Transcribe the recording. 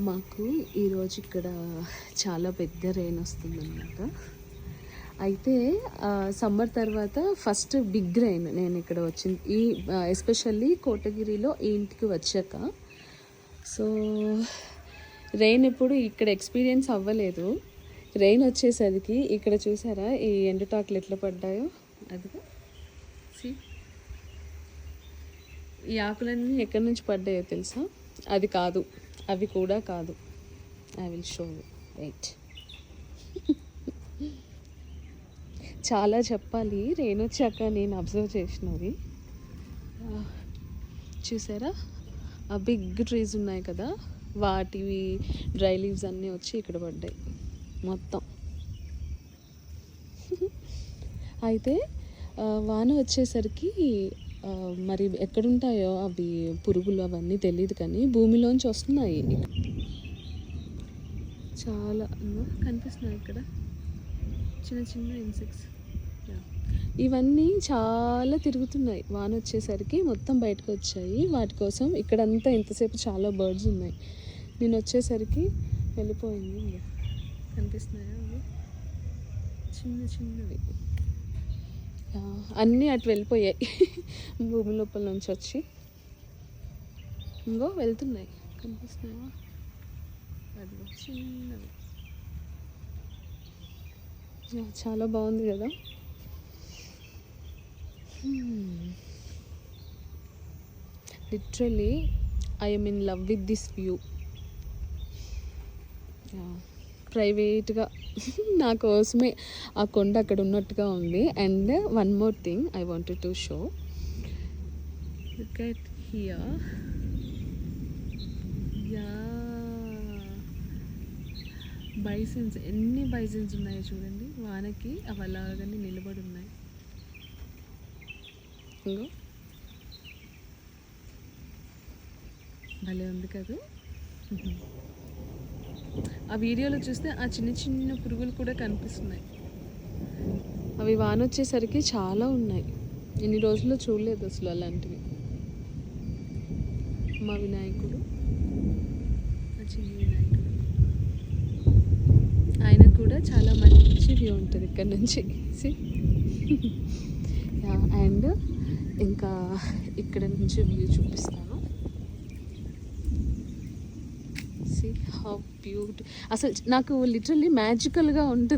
మాకు ఈరోజు ఇక్కడ చాలా పెద్ద రెయిన్ వస్తుందన్నమాట. అయితే సమ్మర్ తర్వాత ఫస్ట్ బిగ్ రెయిన్ నేను ఇక్కడ వచ్చింది ఈ ఎస్పెషల్లీ కోటగిరిలో ఈ ఇంటికి వచ్చాక. సో రెయిన్ ఎప్పుడు ఇక్కడ ఎక్స్పీరియన్స్ అవ్వలేదు. రెయిన్ వచ్చేసరికి ఇక్కడ చూసారా ఈ ఎండుటాకులు ఎట్లా పడ్డాయో. అదిగా ఈ ఆకులన్నీ ఎక్కడి నుంచి పడ్డాయో తెలుసా? అది కాదు, అవి కూడా కాదు. I will show you, wait. చాలా చెప్పాలి రెయిన్ వచ్చాక నేను అబ్జర్వ్ చేసినవి. చూసారా ఆ బిగ్ ట్రీస్ ఉన్నాయి కదా, వాటివి డ్రై లీవ్స్ అన్నీ వచ్చి ఇక్కడ పడ్డాయి మొత్తం. అయితే వాన వచ్చేసరికి మరి ఎక్కడుంటాయో అవి పురుగులు అవన్నీ తెలియదు, కానీ భూమిలోంచి వస్తున్నాయి. చాలా కనిపిస్తున్నాయి ఇక్కడ చిన్న చిన్న ఇన్సెక్ట్స్. ఇవన్నీ చాలా తిరుగుతున్నాయి. వాన వచ్చేసరికి మొత్తం బయటకు వచ్చాయి. వాటి కోసం ఇక్కడంతా ఇంతసేపు చాలా బర్డ్స్ ఉన్నాయి. నేను వచ్చేసరికి వెళ్ళిపోయింది. కనిపిస్తున్నాయా అవి చిన్న చిన్నవి అన్నీ అటు వెళ్ళిపోయాయి భూమి లోపల నుంచి వచ్చి. ఇంకో వెళ్తున్నాయి, కనిపిస్తున్నాయా? అది చిన్నవి. చాలా బాగుంది కదా. Literally I'm in love with this view. ప్రైవేట్గా నా కోసమే ఆ కొండ అక్కడ ఉన్నట్టుగా ఉంది. And one more thing I wanted to show. Look at here. Yeah, bisons, ఎన్ని బైసన్స్ ఉన్నాయో చూడండి. వానకి అవి అలాగని నిలబడి ఉన్నాయి. ఇంకో భలే ఉంది కదా. ఆ వీడియోలో చూస్తే ఆ చిన్న చిన్న పురుగులు కూడా కనిపిస్తున్నాయి. అవి వాన వచ్చేసరికి చాలా ఉన్నాయి. ఎన్ని రోజుల్లో చూడలేదు అసలు అలాంటివి. మా వినాయకుడు, ఆ చిన్న వినాయకుడు, ఆయన కూడా చాలా మంచి వ్యూ ఉంటుంది ఇక్కడ నుంచి. అండ్ ఇంకా ఇక్కడ నుంచి వ్యూ చూపిస్తాను. How beautiful. అసలు నాకు లిటరల్లీ మ్యాజికల్గా ఉంటుంది.